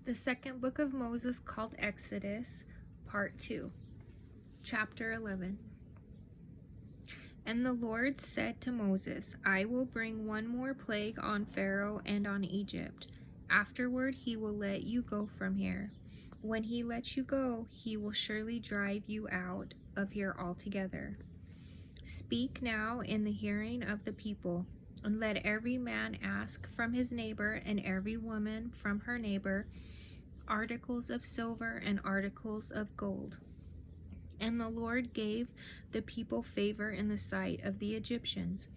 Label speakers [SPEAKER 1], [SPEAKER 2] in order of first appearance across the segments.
[SPEAKER 1] The second book of Moses, called Exodus, Part 2, Chapter 11. And the Lord said to Moses, I will bring one more plague on Pharaoh and on Egypt. Afterward he will let you go from here. When he lets you go, he will surely drive you out of here altogether. Speak now in the hearing of the people, and let every man ask from his neighbor and every woman from her neighbor articles of silver and articles of gold. And the Lord gave the people favor in the sight of the Egyptians.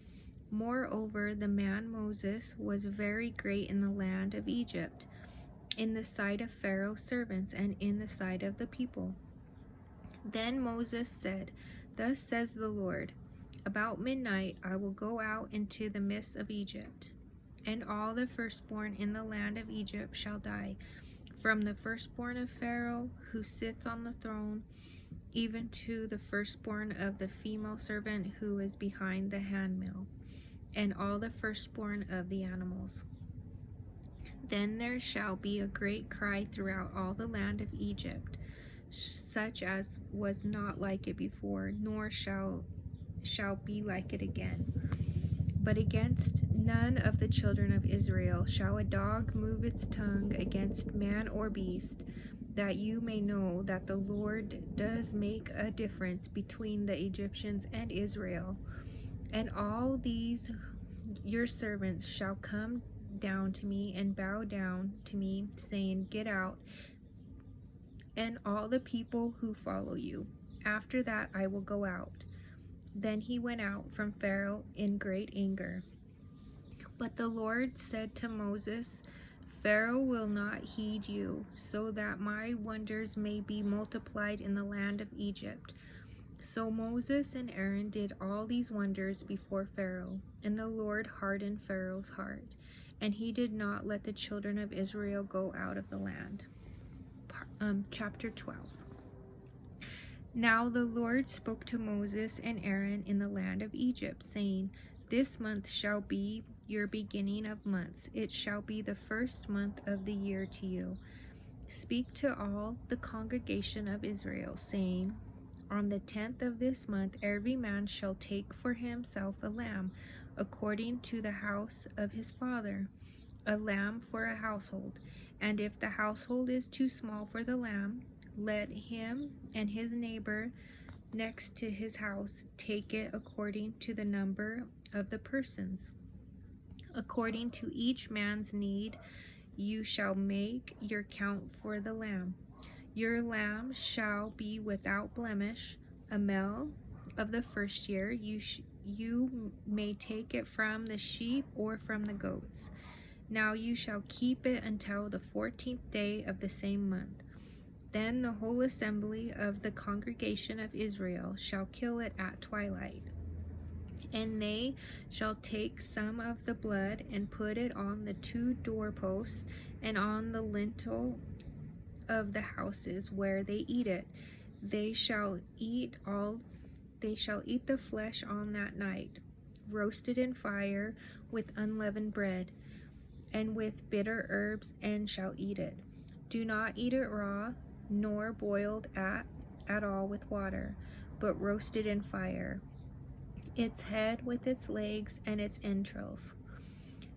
[SPEAKER 1] Moreover, the man Moses was very great in the land of Egypt, in the sight of Pharaoh's servants and in the sight of the people. Then Moses said, Thus says the Lord, about midnight I will go out into the midst of Egypt, and all the firstborn in the land of Egypt shall die, from the firstborn of Pharaoh who sits on the throne, even to the firstborn of the female servant who is behind the handmill, and all the firstborn of the animals. Then there shall be a great cry throughout all the land of Egypt, such as was not like it before, nor shall be like it again. But against none of the children of Israel shall a dog move its tongue against man or beast, that you may know that the Lord does make a difference between the Egyptians and Israel. And all these your servants shall come down to me and bow down to me, saying, Get out, and all the people who follow you. After that I will go out. Then he went out from Pharaoh in great anger. But the Lord said to Moses, Pharaoh will not heed you, so that my wonders may be multiplied in the land of Egypt. So Moses and Aaron did all these wonders before Pharaoh, and the Lord hardened Pharaoh's heart, and he did not let the children of Israel go out of the land. Chapter 12. Now the Lord spoke to Moses and Aaron in the land of Egypt, saying, This month shall be your beginning of months. It shall be the first month of the year to you. Speak to all the congregation of Israel, saying, On the 10th of this month every man shall take for himself a lamb, according to the house of his father, a lamb for a household. And if the household is too small for the lamb, let him and his neighbor next to his house take it according to the number of the persons. According to each man's need, you shall make your count for the lamb. Your lamb shall be without blemish, a male of the first year. You may take it from the sheep or from the goats. Now you shall keep it until the 14th day of the same month. Then the whole assembly of the congregation of Israel shall kill it at twilight. And they shall take some of the blood and put it on the 2 doorposts and on the lintel of the houses where they eat it. They shall eat the flesh on that night, roasted in fire with unleavened bread and with bitter herbs, and shall eat it. Do not eat it raw, nor boiled at all with water, but roasted in fire, its head with its legs and its entrails.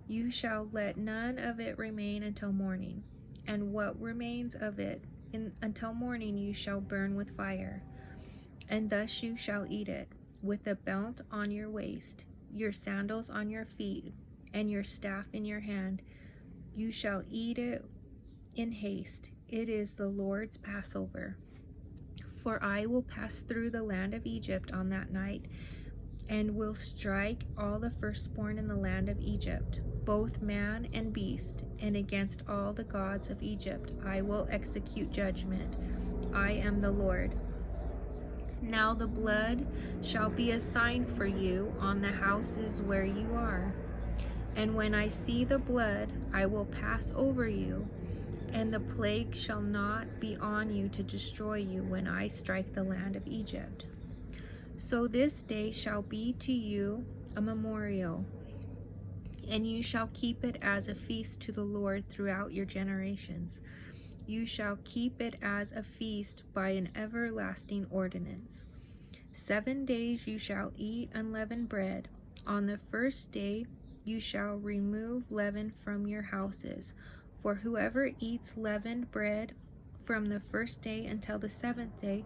[SPEAKER 1] You shall let none of it remain until morning, and what remains of it until morning you shall burn with fire. And thus you shall eat it, with a belt on your waist, your sandals on your feet, and your staff in your hand. You shall eat it in haste. It is the Lord's Passover. For I will pass through the land of Egypt on that night, and will strike all the firstborn in the land of Egypt, both man and beast, and against all the gods of Egypt I will execute judgment. I am the Lord. Now the blood shall be a sign for you on the houses where you are. And when I see the blood, I will pass over you, and the plague shall not be on you to destroy you when I strike the land of Egypt. So this day shall be to you a memorial, and you shall keep it as a feast to the Lord throughout your generations. You shall keep it as a feast by an everlasting ordinance. 7 days you shall eat unleavened bread. On the first day you shall remove leaven from your houses. For whoever eats leavened bread from the first day until the 7th day,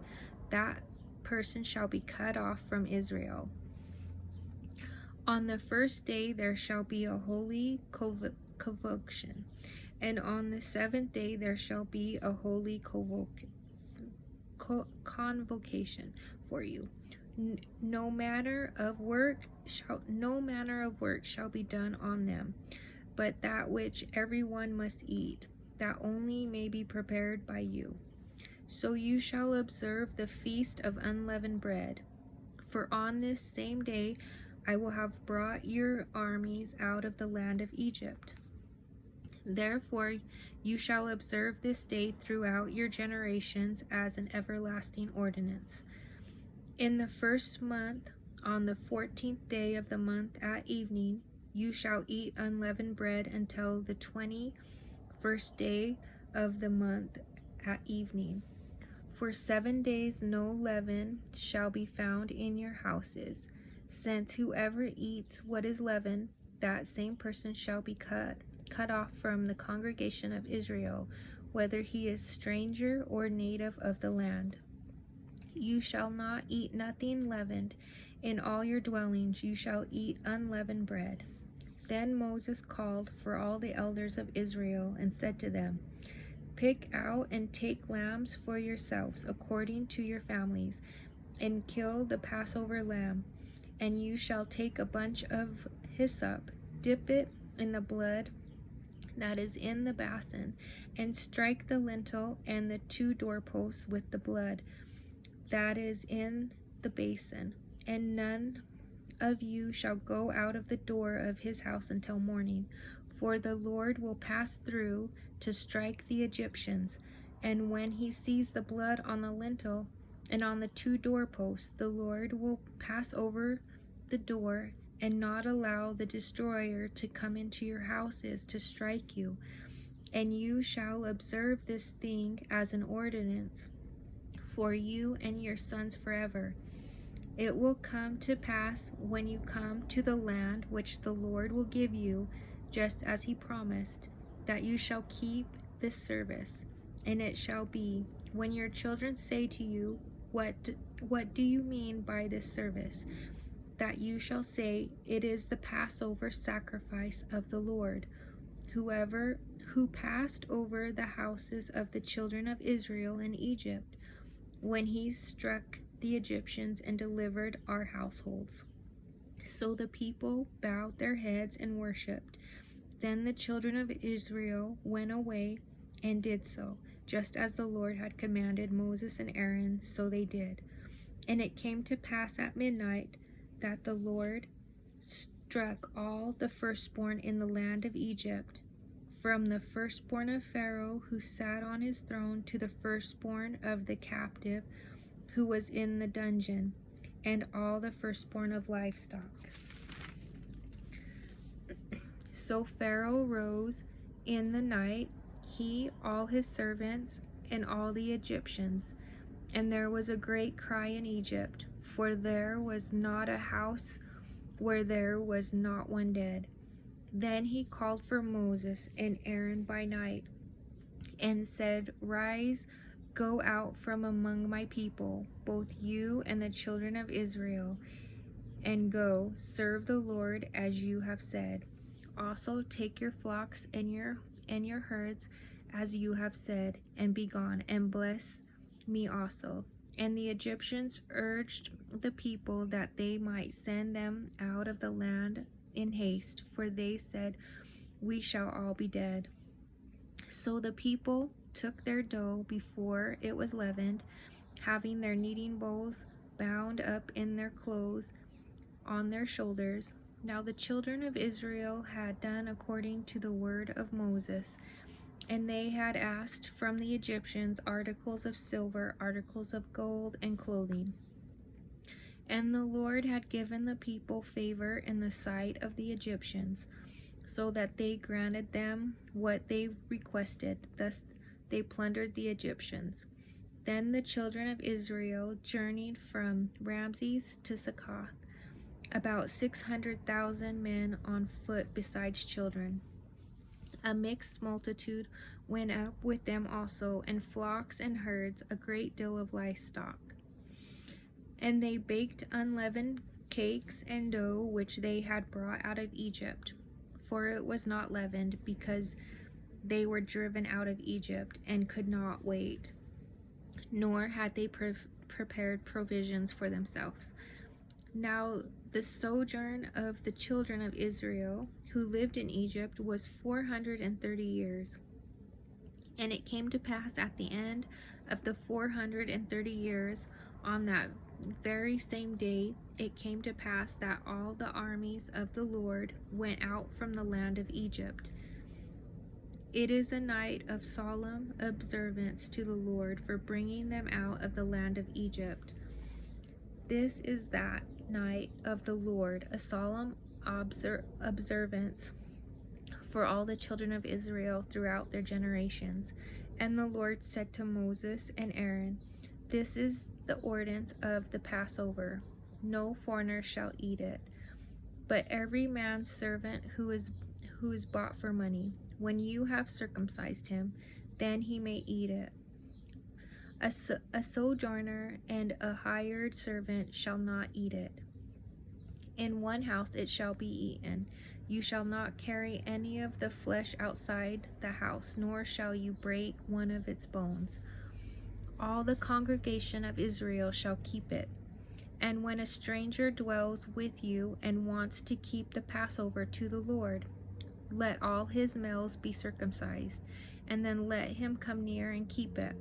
[SPEAKER 1] that person shall be cut off from Israel. On the first day there shall be a holy convocation, and on the 7th day there shall be a holy convocation for you. No manner of work shall be done on them, but that which everyone must eat, that only may be prepared by you. So you shall observe the feast of unleavened bread. For on this same day I will have brought your armies out of the land of Egypt. Therefore you shall observe this day throughout your generations as an everlasting ordinance. In the first month, on the 14th day of the month at evening, you shall eat unleavened bread until the 21st day of the month at evening. For 7 days no leaven shall be found in your houses, since whoever eats what is leavened, that same person shall be cut off from the congregation of Israel, whether he is stranger or native of the land. You shall not eat nothing leavened. In all your dwellings you shall eat unleavened bread. Then Moses called for all the elders of Israel and said to them, Pick out and take lambs for yourselves according to your families, and kill the Passover lamb. And you shall take a bunch of hyssop, dip it in the blood that is in the basin, and strike the lintel and the 2 doorposts with the blood that is in the basin. And none of you shall go out of the door of his house until morning, for the Lord will pass through to strike the Egyptians. And when he sees the blood on the lintel and on the 2 doorposts, the Lord will pass over the door and not allow the destroyer to come into your houses to strike you. And you shall observe this thing as an ordinance for you and your sons forever. It will come to pass when you come to the land which the Lord will give you, just as he promised, that you shall keep this service. And it shall be, when your children say to you, What do you mean by this service? That you shall say, It is the Passover sacrifice of the Lord, who passed over the houses of the children of Israel in Egypt, when he struck the Egyptians and delivered our households. So the people bowed their heads and worshipped. Then the children of Israel went away and did so, just as the Lord had commanded Moses and Aaron, so they did. And it came to pass at midnight that the Lord struck all the firstborn in the land of Egypt, from the firstborn of Pharaoh who sat on his throne to the firstborn of the captive who was in the dungeon, and all the firstborn of livestock. So Pharaoh rose in the night, he, all his servants, and all the Egyptians, and there was a great cry in Egypt, for there was not a house where there was not one dead. Then he called for Moses and Aaron by night, and said, Rise, go out from among my people, both you and the children of Israel, and go, serve the Lord as you have said. Also take your flocks and your herds as you have said, and be gone, and bless me also. And the Egyptians urged the people that they might send them out of the land in haste, for they said, We shall all be dead. So the people took their dough before it was leavened, having their kneading bowls bound up in their clothes on their shoulders. Now the children of Israel had done according to the word of Moses, and they had asked from the Egyptians articles of silver, articles of gold, and clothing. And the Lord had given the people favor in the sight of the Egyptians, so that they granted them what they requested. Thus they plundered the Egyptians. Then the children of Israel journeyed from Ramses to Succoth, about 600,000 men on foot besides children. A mixed multitude went up with them also, and flocks and herds, a great deal of livestock. And they baked unleavened cakes and dough which they had brought out of Egypt, for it was not leavened, because they were driven out of Egypt and could not wait, nor had they prepared provisions for themselves. Now the sojourn of the children of Israel who lived in Egypt was 430 years. And it came to pass at the end of the 430 years, on that very same day, it came to pass that all the armies of the Lord went out from the land of Egypt. It is a night of solemn observance to the Lord for bringing them out of the land of Egypt. This is that night of the Lord, a solemn observance for all the children of Israel throughout their generations. And the Lord said to Moses and Aaron, This is the ordinance of the Passover. No foreigner shall eat it, but every man's servant who is bought for money. When you have circumcised him, then he may eat it. A sojourner and a hired servant shall not eat it. In one house it shall be eaten. You shall not carry any of the flesh outside the house, nor shall you break one of its bones. All the congregation of Israel shall keep it. And when a stranger dwells with you and wants to keep the Passover to the Lord, let all his males be circumcised, and then let him come near and keep it.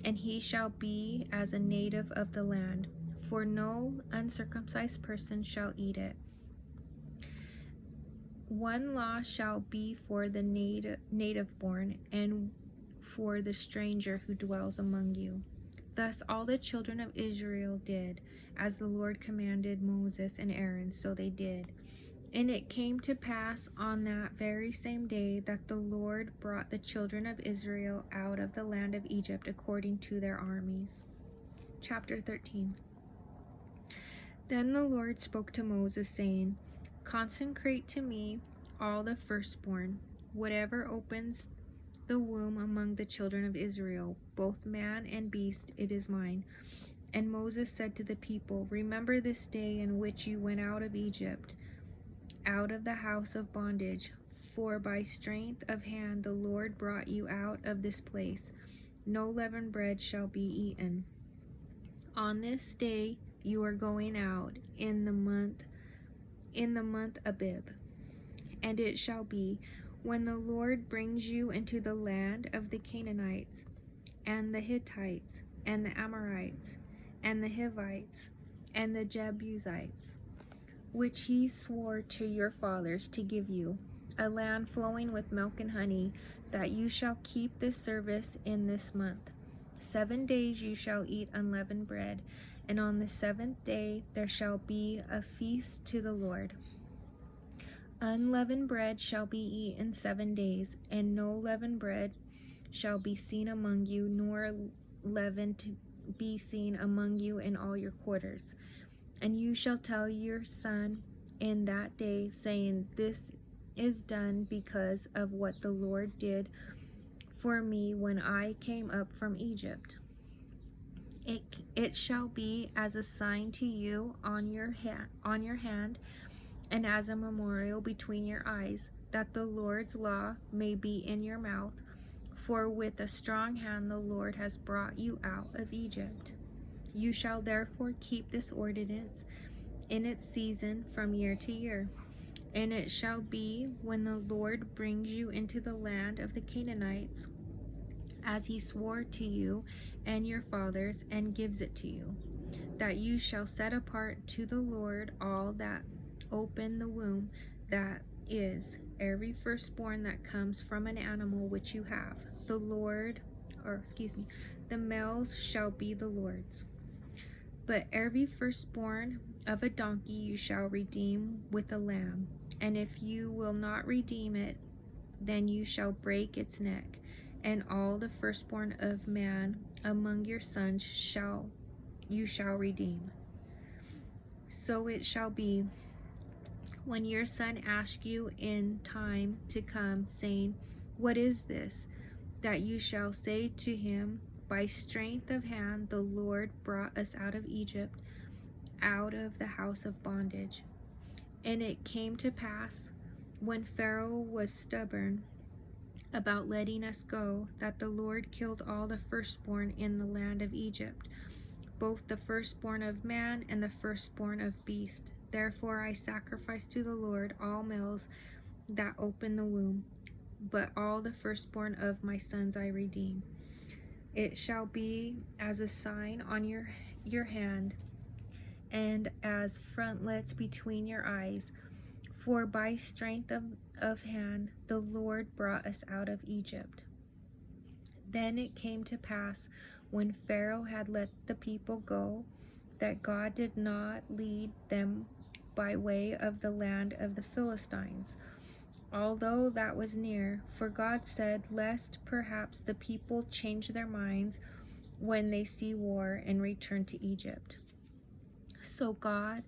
[SPEAKER 1] And he shall be as a native of the land, for no uncircumcised person shall eat it. One law shall be for the native born, and for the stranger who dwells among you. Thus all the children of Israel did, as the Lord commanded Moses and Aaron, so they did. And it came to pass on that very same day that the Lord brought the children of Israel out of the land of Egypt according to their armies. Chapter 13. Then the Lord spoke to Moses, saying, Consecrate to me all the firstborn, whatever opens the womb among the children of Israel, both man and beast, it is mine. And Moses said to the people, Remember this day in which you went out of Egypt, out of the house of bondage, for by strength of hand the Lord brought you out of this place. No leavened bread shall be eaten. On this day you are going out in the month Abib. And it shall be, when the Lord brings you into the land of the Canaanites, and the Hittites, and the Amorites, and the Hivites, and the Jebusites, which he swore to your fathers to give you, a land flowing with milk and honey, that you shall keep this service in this month. 7 days you shall eat unleavened bread, and on the 7th day there shall be a feast to the Lord. Unleavened bread shall be eaten 7 days, and no leavened bread shall be seen among you, nor leaven to be seen among you in all your quarters. And you shall tell your son in that day, saying, This is done because of what the Lord did for me when I came up from Egypt. It shall be as a sign to you on your hand, and as a memorial between your eyes, that the Lord's law may be in your mouth. For with a strong hand the Lord has brought you out of Egypt. You shall therefore keep this ordinance in its season from year to year. And it shall be, when the Lord brings you into the land of the Canaanites, as he swore to you and your fathers, and gives it to you, that you shall set apart to the Lord all that open the womb, that is, every firstborn that comes from an animal which you have. The males shall be the Lord's. But every firstborn of a donkey you shall redeem with a lamb. And if you will not redeem it, then you shall break its neck. and all the firstborn of man among your sons you shall redeem. So it shall be, when your son asks you in time to come, saying, What is this? That you shall say to him, By strength of hand the Lord brought us out of Egypt, out of the house of bondage. And it came to pass, when Pharaoh was stubborn about letting us go, that the Lord killed all the firstborn in the land of Egypt, both the firstborn of man and the firstborn of beast. Therefore I sacrifice to the Lord all males that open the womb, but all the firstborn of my sons I redeem. It shall be as a sign on your hand, and as frontlets between your eyes. For by strength of hand the Lord brought us out of Egypt. Then it came to pass, when Pharaoh had let the people go, that God did not lead them by way of the land of the Philistines, although that was near. For God said, Lest perhaps the people change their minds when they see war and return to Egypt. So God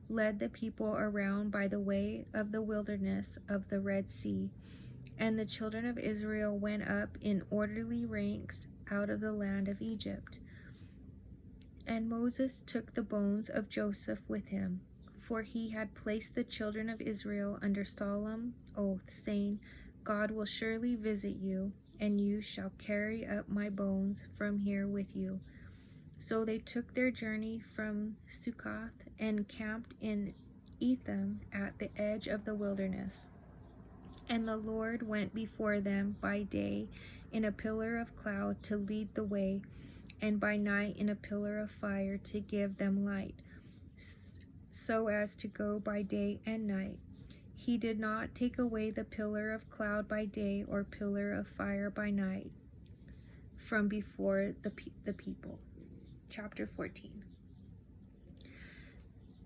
[SPEAKER 1] led the people around by the way of the wilderness of the Red Sea, and the children of Israel went up in orderly ranks out of the land of Egypt. And Moses took the bones of Joseph with him, for he had placed the children of Israel under solemn oath, saying, God will surely visit you, and you shall carry up my bones from here with you. So they took their journey from Succoth and camped in Etham at the edge of the wilderness. And the Lord went before them by day in a pillar of cloud to lead the way, and by night in a pillar of fire to give them light, so as to go by day and night. He did not take away the pillar of cloud by day or pillar of fire by night from before the people. Chapter 14.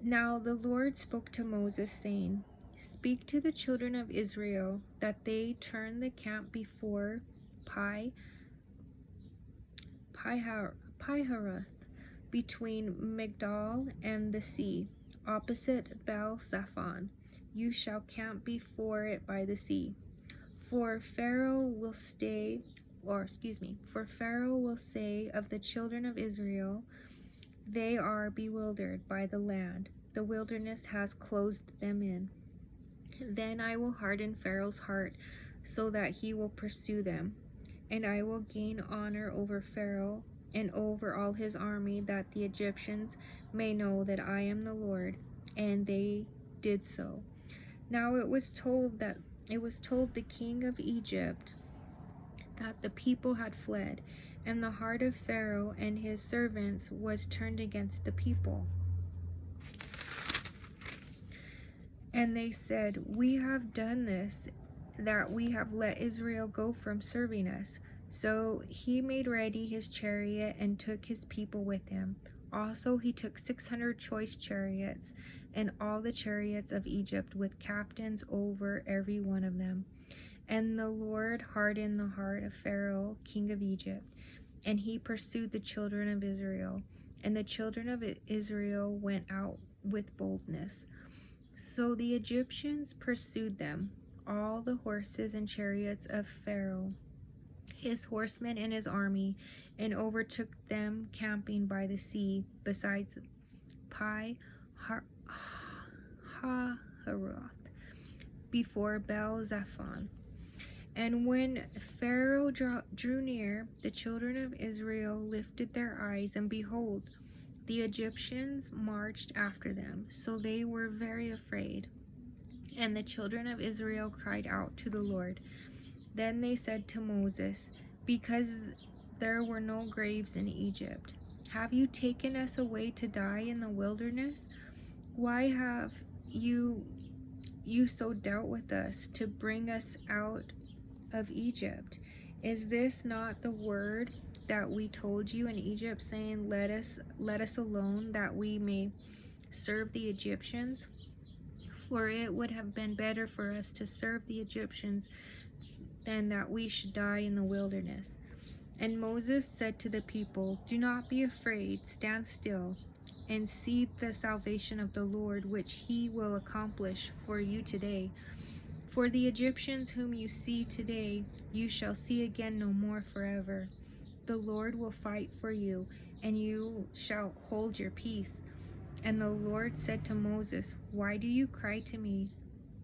[SPEAKER 1] Now the Lord spoke to Moses, saying, Speak to the children of Israel that they turn the camp before Pi-hahiroth, between Migdal and the sea, opposite Baal-Zephon. You shall camp before it by the sea. For Pharaoh will say of the children of Israel, They are bewildered by the land. The wilderness has closed them in. Then I will harden Pharaoh's heart, so that he will pursue them. And I will gain honor over Pharaoh and over all his army, that the Egyptians may know that I am the Lord. And they did so. Now it was told the king of Egypt that the people had fled, and the heart of Pharaoh and his servants was turned against the people. And they said, We have done this, that we have let Israel go from serving us. So he made ready his chariot and took his people with him. Also he took 600 choice chariots, and all the chariots of Egypt, with captains over every one of them. And the Lord hardened the heart of Pharaoh, king of Egypt, and he pursued the children of Israel. And the children of Israel went out with boldness. So the Egyptians pursued them, all the horses and chariots of Pharaoh, his horsemen and his army, and overtook them camping by the sea, besides Pi-hahiroth, before Baal-Zephon. And when Pharaoh drew near, the children of Israel lifted their eyes, and behold, the Egyptians marched after them. So they were very afraid. And the children of Israel cried out to the Lord. Then they said to Moses, Because there were no graves in Egypt, have you taken us away to die in the wilderness? Why have you so dealt with us to bring us out of Egypt? Is this not the word that we told you in Egypt, saying, Let us alone, that we may serve the Egyptians? For it would have been better for us to serve the Egyptians than that we should die in the wilderness. And Moses said to the people, Do not be afraid, stand still, and see the salvation of the Lord, which he will accomplish for you today. For the Egyptians whom you see today, you shall see again no more forever. The Lord will fight for you, and you shall hold your peace. And the Lord said to Moses, Why do you cry to me?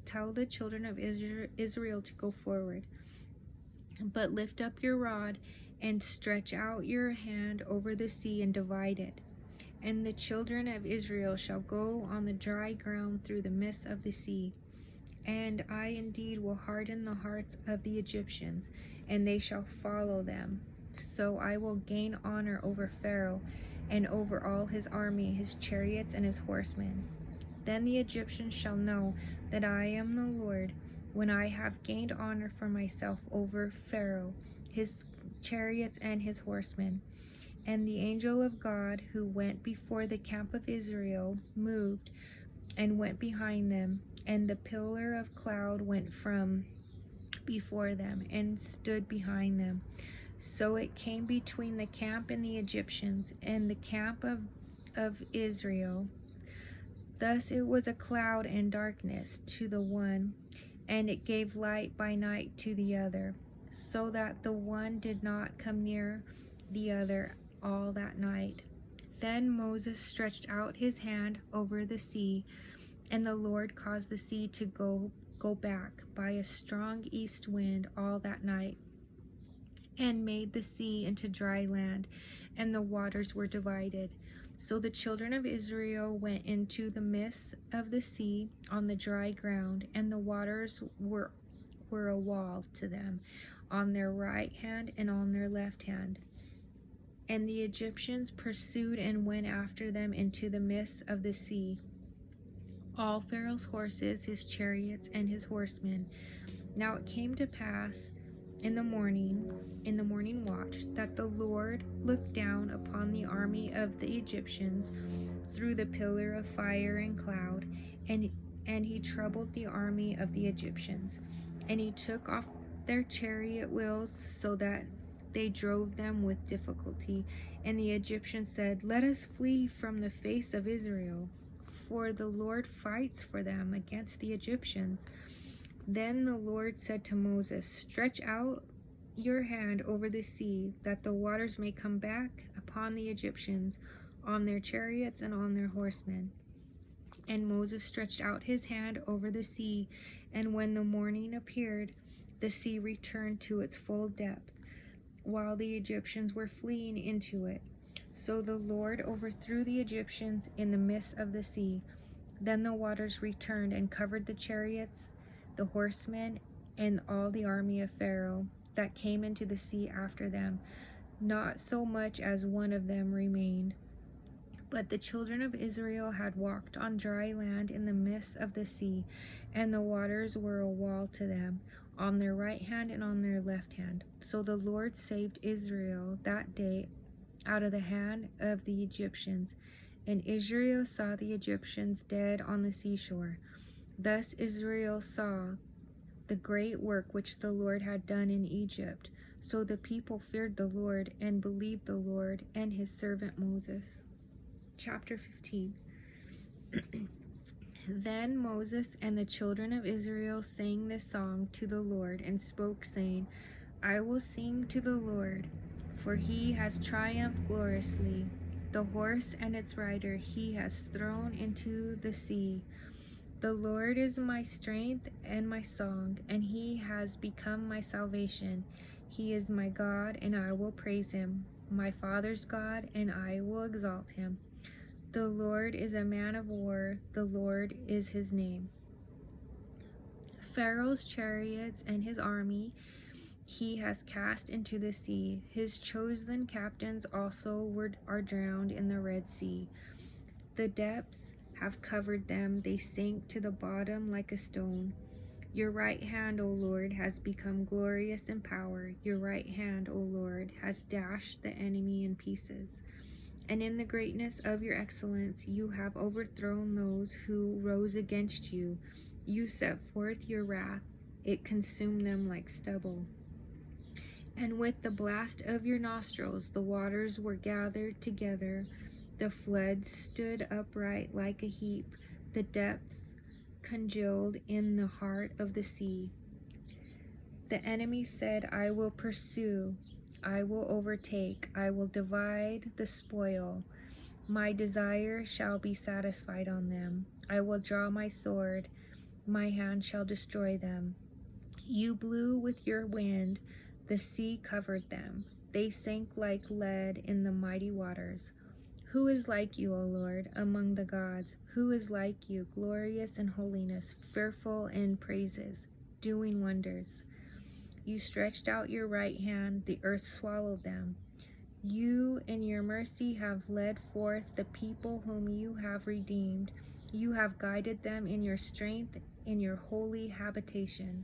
[SPEAKER 1] Tell the children of Israel to go forward. But lift up your rod and stretch out your hand over the sea and divide it. And the children of Israel shall go on the dry ground through the midst of the sea. And I indeed will harden the hearts of the Egyptians, and they shall follow them. So I will gain honor over Pharaoh, and over all his army, his chariots, and his horsemen. Then the Egyptians shall know that I am the Lord, when I have gained honor for myself over Pharaoh, his chariots, and his horsemen. And the angel of God, who went before the camp of Israel, moved and went behind them, and the pillar of cloud went from before them and stood behind them. So it came between the camp and the Egyptians and the camp of Israel. Thus it was a cloud and darkness to the one, and it gave light by night to the other, so that the one did not come near the other all that night. Then Moses stretched out his hand over the sea, and the Lord caused the sea to go back by a strong east wind all that night, and made the sea into dry land, and the waters were divided. So the children of Israel went into the midst of the sea on the dry ground, and the waters were a wall to them on their right hand and on their left hand. And the Egyptians pursued and went after them into the midst of the sea, all Pharaoh's horses, his chariots, and his horsemen. Now it came to pass in the morning watch, that the Lord looked down upon the army of the Egyptians through the pillar of fire and cloud, and he troubled the army of the Egyptians. And he took off their chariot wheels, so that they drove them with difficulty. And the Egyptians said, Let us flee from the face of Israel, for the Lord fights for them against the Egyptians. Then the Lord said to Moses, Stretch out your hand over the sea, that the waters may come back upon the Egyptians, on their chariots and on their horsemen. And Moses stretched out his hand over the sea, and when the morning appeared, the sea returned to its full depth, while the Egyptians were fleeing into it. So the Lord overthrew the Egyptians in the midst of the sea. Then the waters returned and covered the chariots, the horsemen, and all the army of Pharaoh that came into the sea after them. Not so much as one of them remained. But the children of Israel had walked on dry land in the midst of the sea, and the waters were a wall to them, on their right hand and on their left hand. So the Lord saved Israel that day out of the hand of the Egyptians. And Israel saw the Egyptians dead on the seashore. Thus Israel saw the great work which the Lord had done in Egypt. So the people feared the Lord and believed the Lord and his servant Moses. Chapter 15. Then Moses and the children of Israel sang this song to the Lord and spoke, saying, I will sing to the Lord, for he has triumphed gloriously. The horse and its rider he has thrown into the sea. The Lord is my strength and my song, and he has become my salvation. He is my God, and I will praise him, my father's God, and I will exalt him. The Lord is a man of war, the Lord is his name. Pharaoh's chariots and his army he has cast into the sea. His chosen captains also are drowned in the Red Sea. The depths have covered them, they sank to the bottom like a stone. Your right hand, O Lord, has become glorious in power. Your right hand, O Lord, has dashed the enemy in pieces. And in the greatness of your excellence, you have overthrown those who rose against you. You set forth your wrath it consumed them like stubble. And with the blast of your nostrils, the waters were gathered together. The floods stood upright like a heap. The depths congealed in the heart of the sea. The enemy said, I will pursue, I will overtake, I will divide the spoil. My desire shall be satisfied on them. I will draw my sword, my hand shall destroy them. You blew with your wind, the sea covered them. They sank like lead in the mighty waters. Who is like you, O Lord, among the gods? Who is like you, glorious in holiness, fearful in praises, doing wonders? You stretched out your right hand, the earth swallowed them. You in your mercy have led forth the people whom you have redeemed. You have guided them in your strength, in your holy habitation.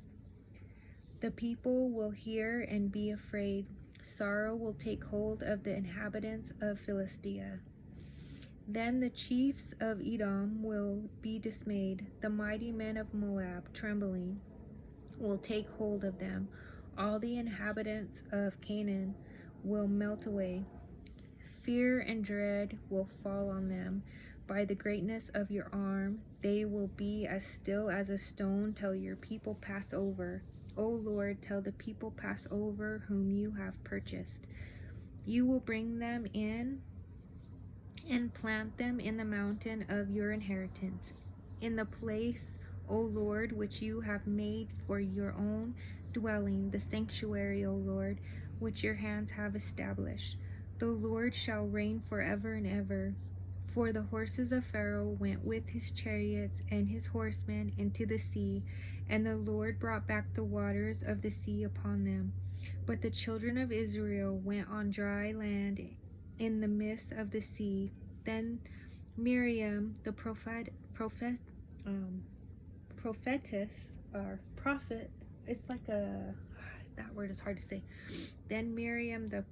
[SPEAKER 1] The people will hear and be afraid. Sorrow will take hold of the inhabitants of Philistia. Then the chiefs of Edom will be dismayed. The mighty men of Moab, trembling, will take hold of them. All the inhabitants of Canaan will melt away. Fear and dread will fall on them. By the greatness of your arm, they will be as still as a stone till your people pass over. O Lord, till the people pass over whom you have purchased. You will bring them in and plant them in the mountain of your inheritance, in the place, O Lord, which you have made for your own dwelling, the sanctuary, O Lord, which your hands have established. The Lord shall reign forever and ever. For the horses of Pharaoh went with his chariots and his horsemen into the sea, and the Lord brought back the waters of the sea upon them. But the children of Israel went on dry land in the midst of the sea. Then Miriam, the prophetess, or prophet, it's like that word is hard to say. Then Miriam, the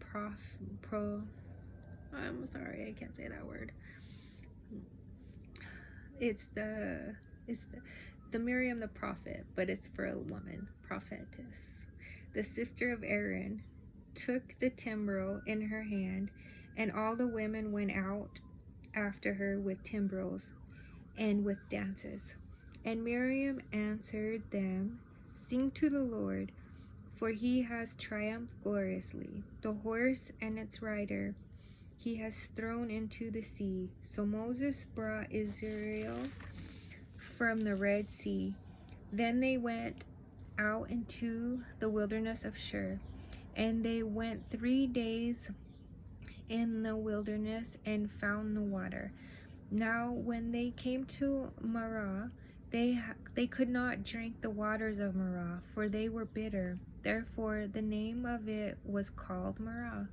[SPEAKER 1] I'm sorry, I can't say that word. It's the Miriam the prophet, but it's for a woman, prophetess. The sister of Aaron took the timbrel in her hand, and all the women went out after her with timbrels and with dances. And Miriam answered them, Sing to the Lord, for he has triumphed gloriously. The horse and its rider he has thrown into the sea. So Moses brought Israel from the Red Sea. Then they went out into the wilderness of Shur, and they went 3 days in the wilderness and found no water. Now when they came to Marah, they could not drink the waters of Marah, for they were bitter. Therefore the name of it was called Marah.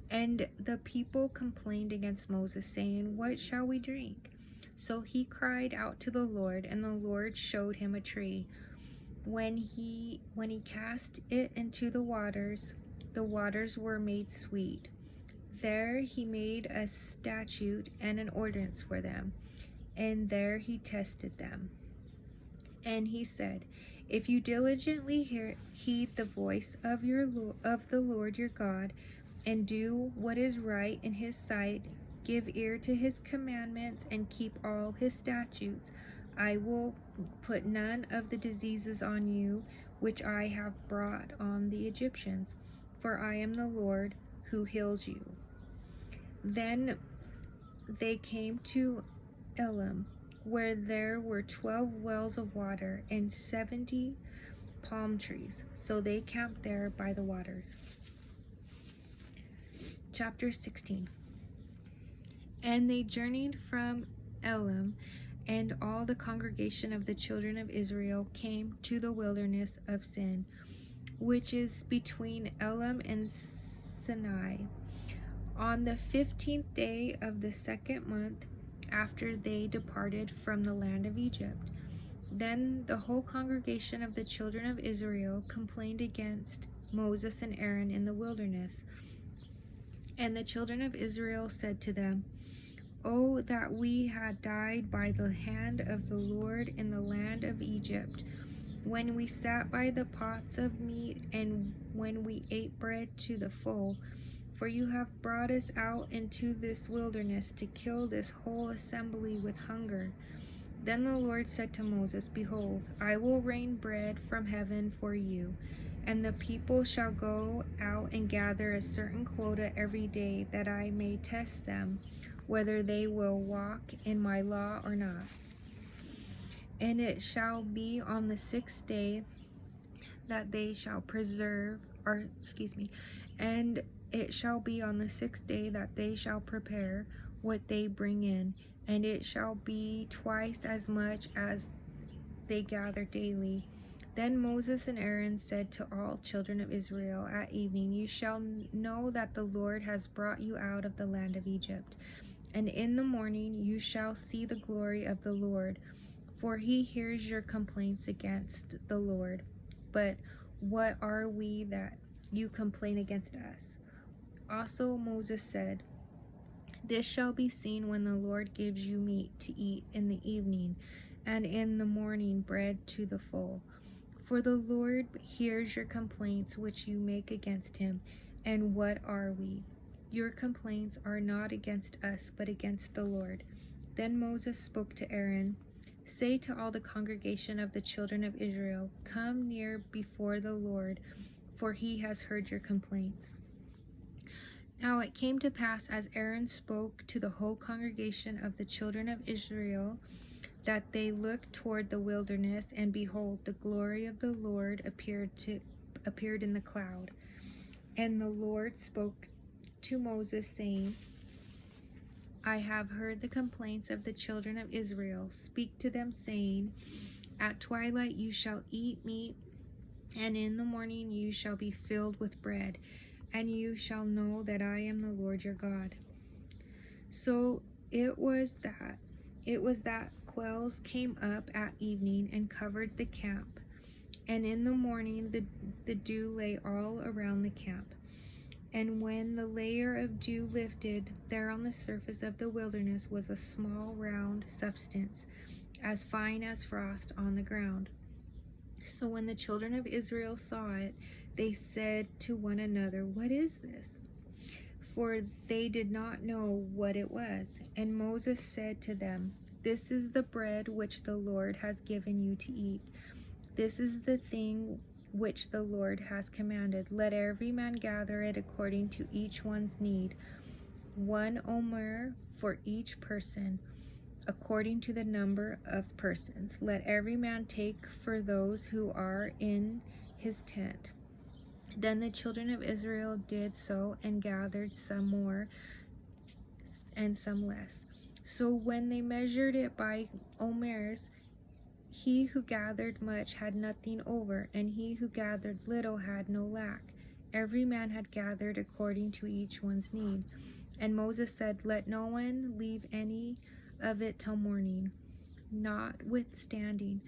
[SPEAKER 1] And the people complained against Moses, saying, What shall we drink? So he cried out to the Lord, and the Lord showed him a tree. When he cast it into the waters were made sweet. There he made a statute and an ordinance for them, and there he tested them. And he said, If you diligently heed the voice of the Lord your God, and do what is right in his sight, give ear to his commandments, and keep all his statutes, I will put none of the diseases on you which I have brought on the Egyptians, for I am the Lord who heals you. Then they came to Elim, where there were 12 wells of water and 70 palm trees. So they camped there by the waters. Chapter 16. And they journeyed from Elim, and all the congregation of the children of Israel came to the wilderness of Sin, which is between Elim and Sinai, on the 15th day of the 2nd month after they departed from the land of Egypt. Then the whole congregation of the children of Israel complained against Moses and Aaron in the wilderness. And the children of Israel said to them, Oh, that we had died by the hand of the Lord in the land of Egypt, when we sat by the pots of meat, and when we ate bread to the full. For you have brought us out into this wilderness to kill this whole assembly with hunger. Then the Lord said to Moses, Behold, I will rain bread from heaven for you, and the people shall go out and gather a certain quota every day, that I may test them, whether they will walk in my law or not. And it shall be on the sixth day that they shall and it shall be on the sixth day that they shall prepare what they bring in, and it shall be twice as much as they gather daily. Then Moses and Aaron said to all children of Israel at evening, You shall know that the Lord has brought you out of the land of Egypt. And in the morning you shall see the glory of the Lord, for he hears your complaints against the Lord. But what are we that you complain against us? Also Moses said, This shall be seen when the Lord gives you meat to eat in the evening, and in the morning bread to the full. For the Lord hears your complaints which you make against him. And what are we? Your complaints are not against us, but against the Lord. Then Moses spoke to Aaron, Say to all the congregation of the children of Israel, Come near before the Lord, for he has heard your complaints. Now it came to pass, as Aaron spoke to the whole congregation of the children of Israel, that they looked toward the wilderness, and behold, the glory of the Lord appeared in the cloud. And the Lord spoke to Moses, saying, I have heard the complaints of the children of Israel. Speak to them, saying, At twilight you shall eat meat, and in the morning you shall be filled with bread, and you shall know that I am the Lord your God. So it was that quails came up at evening and covered the camp, and in the morning the dew lay all around the camp. And when the layer of dew lifted, there on the surface of the wilderness was a small round substance, as fine as frost on the ground. So when the children of Israel saw it, they said to one another, What is this? For they did not know what it was. And Moses said to them, This is the bread which the Lord has given you to eat. This is the thing which the Lord has commanded. Let every man gather it according to each one's need, 1 omer for each person, according to the number of persons. Let every man take for those who are in his tent. Then the children of Israel did so, and gathered some more and some less. So when they measured it by omers, he who gathered much had nothing over, and he who gathered little had no lack. Every man had gathered according to each one's need. And Moses said, Let no one leave any of it till morning. Notwithstanding,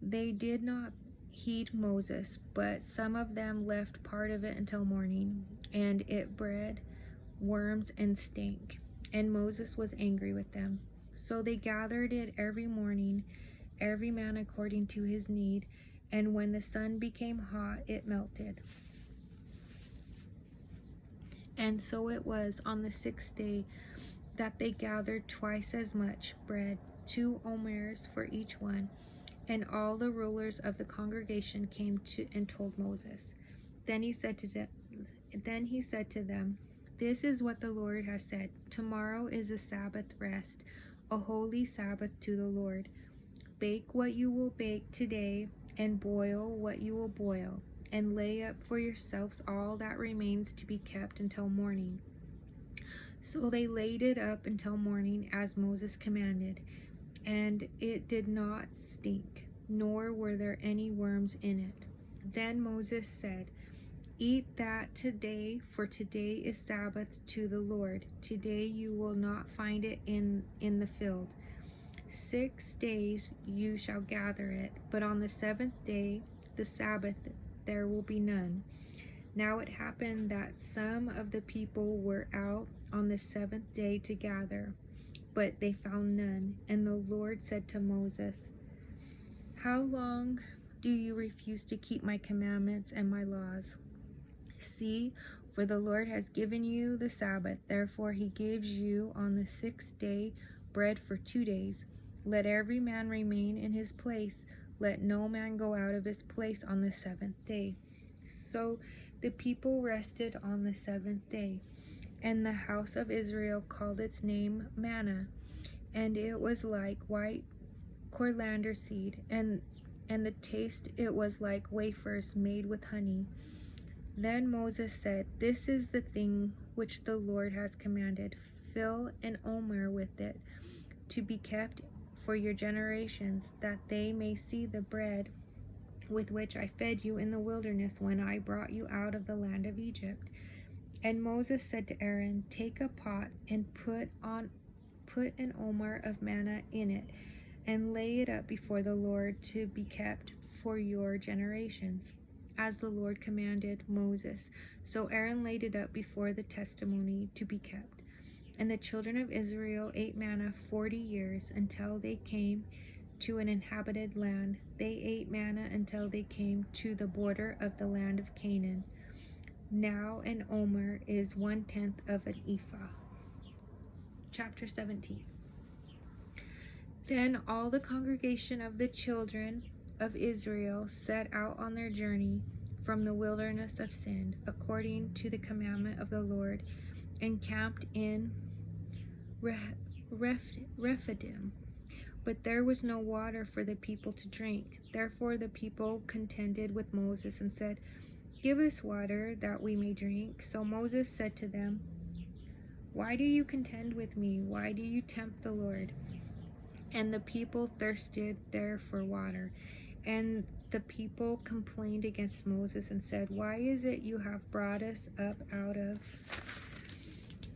[SPEAKER 1] they did not heed Moses, but some of them left part of it until morning, and it bred worms and stank. And Moses was angry with them. So they gathered it every morning, every man according to his need, and when the sun became hot, it melted. And so it was on the sixth day that they gathered twice as much bread, 2 omers for each one. And all the rulers of the congregation came and told Moses. Then he said to them, This is what the Lord has said. Tomorrow is a Sabbath rest, a holy Sabbath to the Lord. Bake what you will bake today, and boil what you will boil, and lay up for yourselves all that remains to be kept until morning. So they laid it up until morning, as Moses commanded, and it did not stink, nor were there any worms in it. Then Moses said, Eat that today, for today is Sabbath to the Lord. Today you will not find it in the field. 6 days you shall gather it, but on the seventh day, the Sabbath, there will be none. Now it happened that some of the people were out on the seventh day to gather, but they found none. And the Lord said to Moses, How long do you refuse to keep my commandments and my laws? See, for the Lord has given you the Sabbath, therefore he gives you on the 6th day bread for 2 days. Let every man remain in his place. Let no man go out of his place on the 7th day. So the people rested on the 7th day, and the house of Israel called its name manna, and it was like white coriander seed, and the taste it was like wafers made with honey. Then Moses said, This is the thing which the Lord has commanded. Fill an omer with it, to be kept for your generations, that they may see the bread with which I fed you in the wilderness when I brought you out of the land of Egypt. And Moses said to Aaron, Take a pot and put an omer of manna in it, and lay it up before the Lord to be kept for your generations, as the Lord commanded Moses. So Aaron laid it up before the testimony to be kept. And the children of Israel ate manna 40 years until they came to an inhabited land. They ate manna until they came to the border of the land of Canaan. Now an omer is 1/10 of an ephah. Chapter 17. Then all the congregation of the children of Israel set out on their journey from the wilderness of Sin, according to the commandment of the Lord, and camped in Rephidim. But there was no water for the people to drink. Therefore the people contended with Moses and said, Give us water that we may drink. So Moses said to them, Why do you contend with me? Why do you tempt the Lord? And the people thirsted there for water. And the people complained against Moses and said, Why is it you have brought us up out of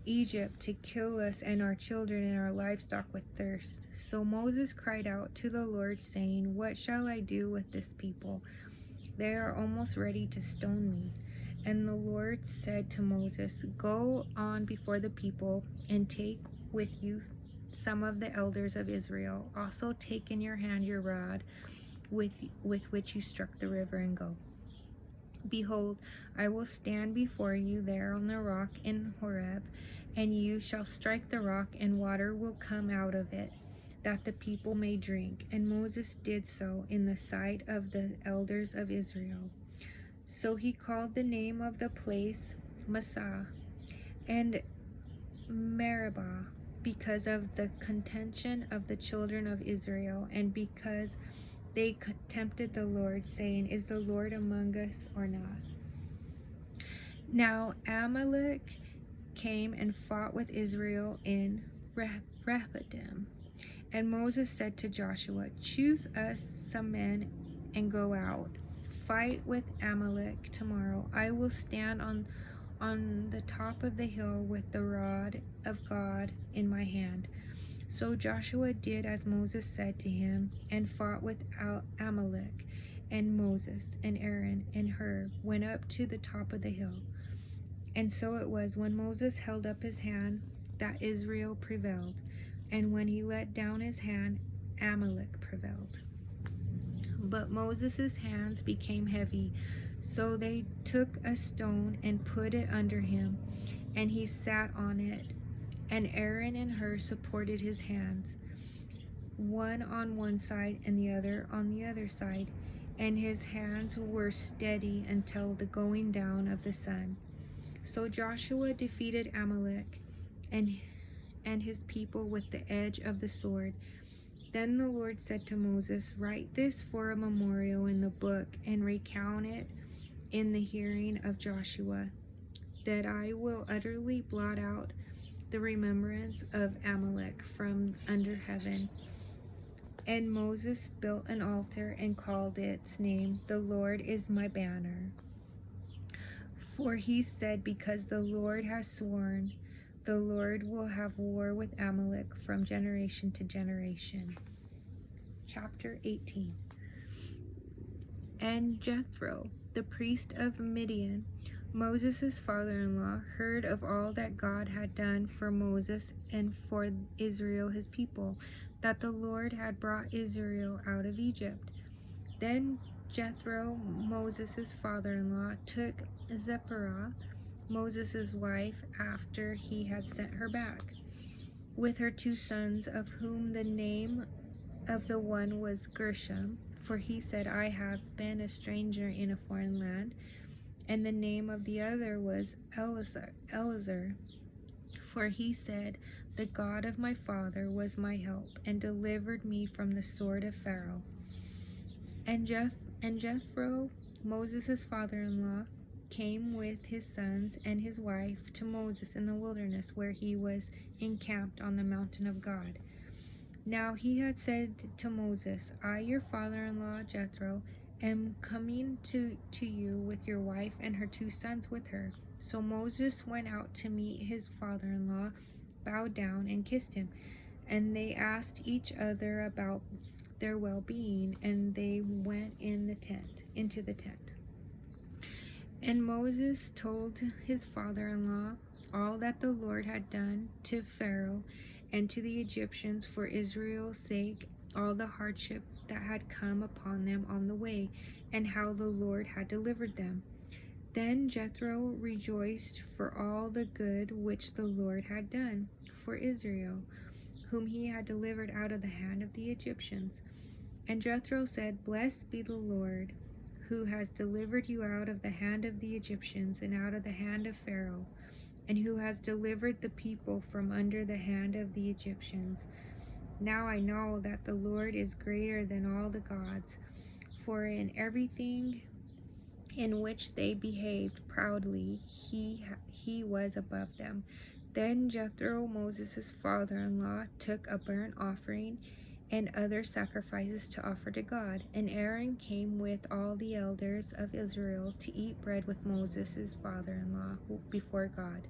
[SPEAKER 1] Egypt to kill us and our children and our livestock with thirst? So Moses cried out to the Lord, saying, What shall I do with this people? They are almost ready to stone me. And the Lord said to Moses, Go on before the people and take with you some of the elders of Israel. Also take in your hand your rod with which you struck the river, and go. Behold, I will stand before you there on the rock in Horeb, and you shall strike the rock, and water will come out of it, that the people may drink. And Moses did so in the sight of the elders of Israel. So he called the name of the place Massah and Meribah, because of the contention of the children of Israel, and because they tempted the Lord, saying, Is the Lord among us or not? Now Amalek came and fought with Israel in Rephidim. And Moses said to Joshua, Choose us some men and go out. Fight with Amalek tomorrow. I will stand on the top of the hill with the rod of God in my hand. So Joshua did as Moses said to him, and fought with Amalek. And Moses and Aaron and Hur went up to the top of the hill. And so it was, when Moses held up his hand, that Israel prevailed, and when he let down his hand, Amalek prevailed. But Moses' hands became heavy, so they took a stone and put it under him, and he sat on it. And Aaron and Hur supported his hands, one on one side and the other on the other side, and his hands were steady until the going down of the sun. So Joshua defeated Amalek and his people with the edge of the sword. Then the Lord said to Moses, Write this for a memorial in the book, and recount it in the hearing of Joshua, that I will utterly blot out the remembrance of Amalek from under heaven. And Moses built an altar and called its name, The Lord is my banner. For he said, Because the Lord has sworn, the Lord will have war with Amalek from generation to generation. Chapter 18. And Jethro, the priest of Midian, Moses' father-in-law, heard of all that God had done for Moses and for Israel his people, that the Lord had brought Israel out of Egypt. Then Jethro, Moses' father-in-law, took Zipporah, Moses' wife, after he had sent her back, with her 2 sons, of whom the name of the one was Gershom, for he said, I have been a stranger in a foreign land, and the name of the other was Eleazar, for he said, the God of my father was my help, and delivered me from the sword of Pharaoh. And Jethro, Moses' father-in-law, came with his sons and his wife to Moses in the wilderness, where he was encamped on the mountain of God. Now he had said to Moses, I, your father-in-law Jethro, am coming to you with your wife and her 2 sons with her. So Moses went out to meet his father-in-law, bowed down, and kissed him. And they asked each other about their well-being, and they went into the tent. And Moses told his father-in-law all that the Lord had done to Pharaoh and to the Egyptians for Israel's sake, all the hardship that had come upon them on the way, and how the Lord had delivered them. Then Jethro rejoiced for all the good which the Lord had done for Israel, whom he had delivered out of the hand of the Egyptians. And Jethro said, Blessed be the Lord, who has delivered you out of the hand of the Egyptians and out of the hand of Pharaoh, and who has delivered the people from under the hand of the Egyptians. Now I know that the Lord is greater than all the gods, for in everything in which they behaved proudly, he was above them. Then Jethro, Moses' father-in-law, took a burnt offering and other sacrifices to offer to God. And Aaron came with all the elders of Israel to eat bread with Moses' father-in-law before God.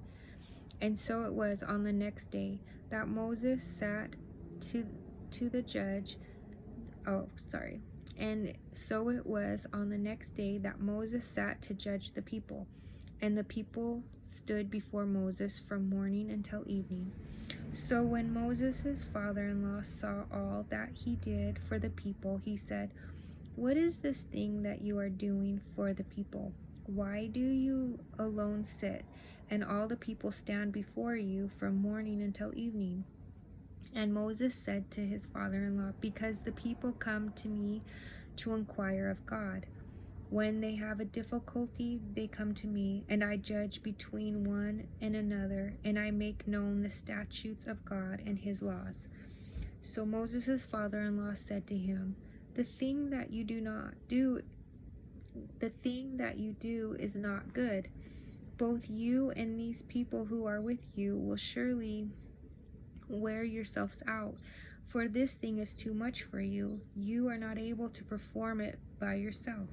[SPEAKER 1] And so it was on the next day that Moses sat to the judge. And so it was on the next day that Moses sat to judge the people. And the people stood before Moses from morning until evening. So when Moses' father-in-law saw all that he did for the people, he said, What is this thing that you are doing for the people? Why do you alone sit, and all the people stand before you from morning until evening? And Moses said to his father-in-law, Because the people come to me to inquire of God. When they have a difficulty, they come to me, and I judge between one and another, and I make known the statutes of God and his laws. So Moses' father-in-law said to him, The thing that you do is not good. Both you and these people who are with you will surely wear yourselves out, for this thing is too much for you. You are not able to perform it by yourself.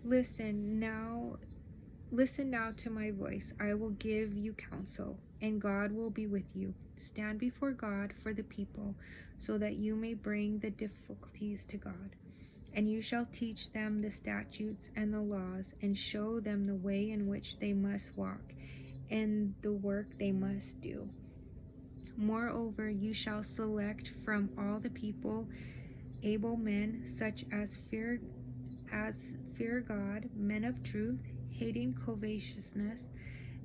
[SPEAKER 1] Listen now to my voice. I will give you counsel, and God will be with you. Stand before God for the people, so that you may bring the difficulties to God. And you shall teach them the statutes and the laws, and show them the way in which they must walk, and the work they must do. Moreover, you shall select from all the people able men, such as fear God, men of truth, hating covetousness,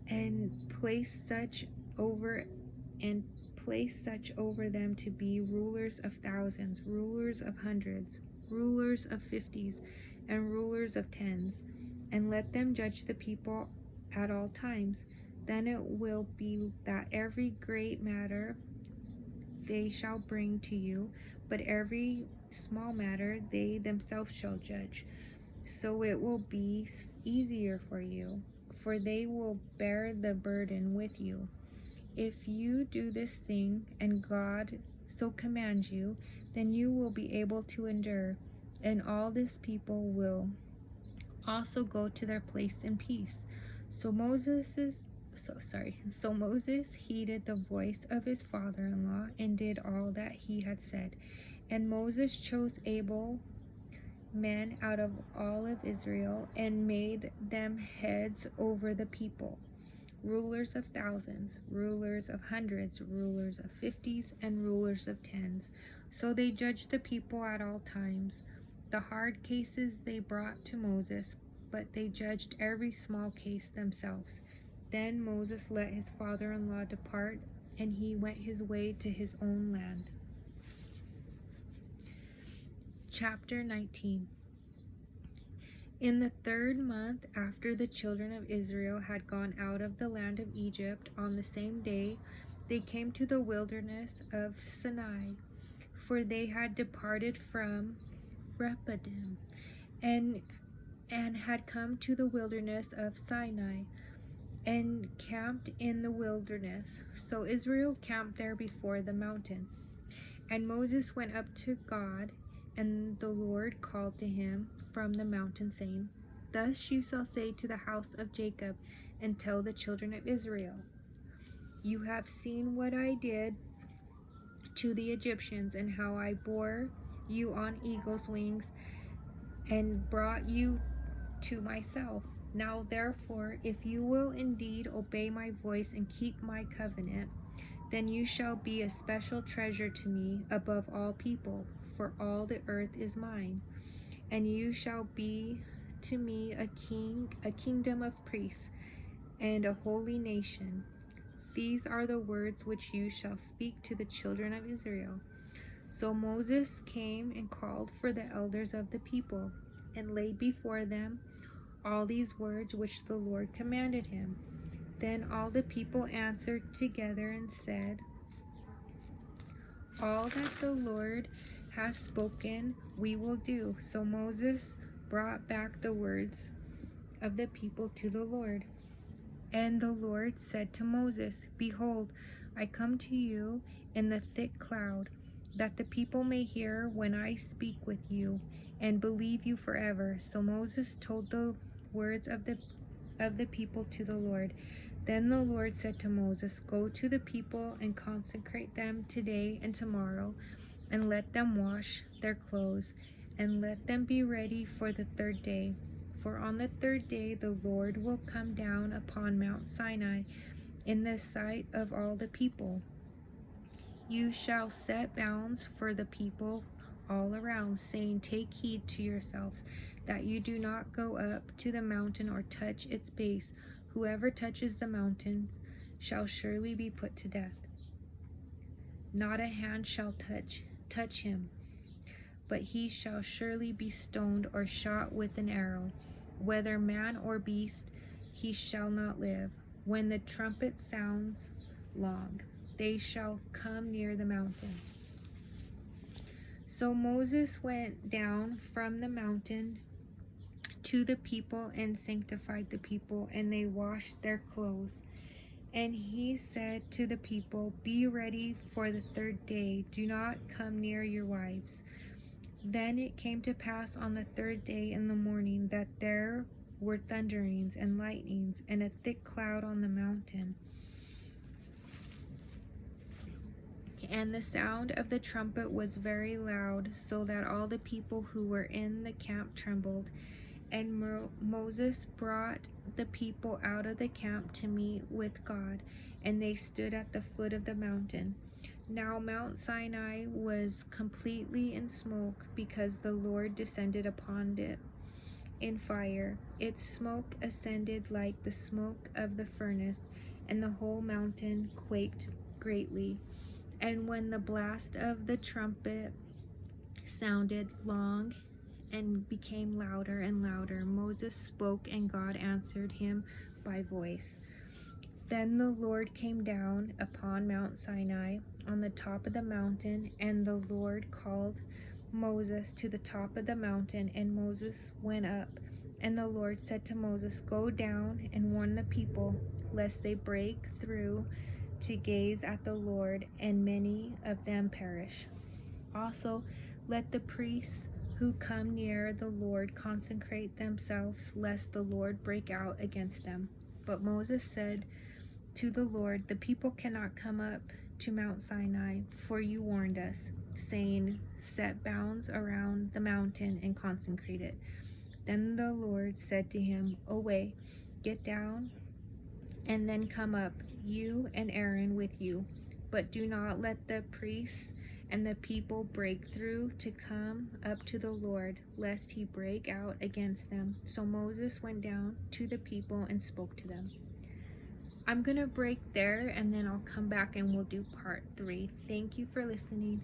[SPEAKER 1] and place such over them to be rulers of thousands, rulers of hundreds, rulers of 50s, and rulers of 10s, and let them judge the people at all times. Then it will be that every great matter they shall bring to you, but every small matter they themselves shall judge. So it will be easier for you, for they will bear the burden with you. If you do this thing, and God so commands you, then you will be able to endure, and all this people will also go to their place in peace. So Moses heeded the voice of his father-in-law and did all that he had said. And Moses chose able men out of all of Israel and made them heads over the people, rulers of thousands, rulers of hundreds, rulers of 50s, and rulers of 10s. So they judged the people at all times. The hard cases they brought to Moses, but they judged every small case themselves. Then Moses let his father-in-law depart, and he went his way to his own land. Chapter 19. In the 3rd month after the children of Israel had gone out of the land of Egypt, on the same day they came to the wilderness of Sinai, for they had departed from Rephidim, and had come to the wilderness of Sinai, and camped in the wilderness. So Israel camped there before the mountain. And Moses went up to God, and the Lord called to him from the mountain, saying, Thus you shall say to the house of Jacob, and tell the children of Israel, You have seen what I did to the Egyptians, and how I bore you on eagle's wings, and brought you to myself. Now therefore, if you will indeed obey my voice and keep my covenant, then you shall be a special treasure to me above all people, for all the earth is mine. And you shall be to me a kingdom of priests, and a holy nation. These are the words which you shall speak to the children of Israel. So Moses came and called for the elders of the people, and laid before them all these words which the Lord commanded him. Then all the people answered together and said, All that the Lord has spoken we will do. So Moses brought back the words of the people to the Lord. And the Lord said to Moses, Behold, I come to you in the thick cloud, that the people may hear when I speak with you, and believe you forever. So Moses told the words of the people to the Lord. Then the Lord said to Moses, Go to the people and consecrate them today and tomorrow, and let them wash their clothes, and let them be ready for the 3rd day. For on the 3rd day the Lord will come down upon Mount Sinai in the sight of all the people. You shall set bounds for the people all around, saying, Take heed to yourselves, that you do not go up to the mountain or touch its base. Whoever touches the mountains shall surely be put to death. Not a hand shall touch him, but he shall surely be stoned or shot with an arrow. Whether man or beast, he shall not live. When the trumpet sounds long, they shall come near the mountain. So Moses went down from the mountain to the people and sanctified the people, and they washed their clothes. And he said to the people, Be ready for the 3rd day. Do not come near your wives. Then it came to pass on the 3rd day in the morning that there were thunderings and lightnings and a thick cloud on the mountain. And the sound of the trumpet was very loud, so that all the people who were in the camp trembled. And Moses brought the people out of the camp to meet with God, and they stood at the foot of the mountain. Now Mount Sinai was completely in smoke, because the Lord descended upon it in fire. Its smoke ascended like the smoke of the furnace, and the whole mountain quaked greatly. And when the blast of the trumpet sounded long and became louder and louder, Moses spoke, and God answered him by voice. Then the Lord came down upon Mount Sinai on the top of the mountain, and the Lord called Moses to the top of the mountain, and Moses went up. And the Lord said to Moses, Go down and warn the people, lest they break through to gaze at the Lord, and many of them perish. Also, let the priests who come near the Lord consecrate themselves, lest the Lord break out against them. But Moses said to the Lord, The people cannot come up to Mount Sinai, for you warned us, saying, Set bounds around the mountain and consecrate it. Then the Lord said to him, Away, get down, and then come up, you and Aaron with you. But do not let the priests and the people break through to come up to the Lord, lest he break out against them. So Moses went down to the people and spoke to them. I'm going to break there, and then I'll come back and we'll do part 3. Thank you for listening.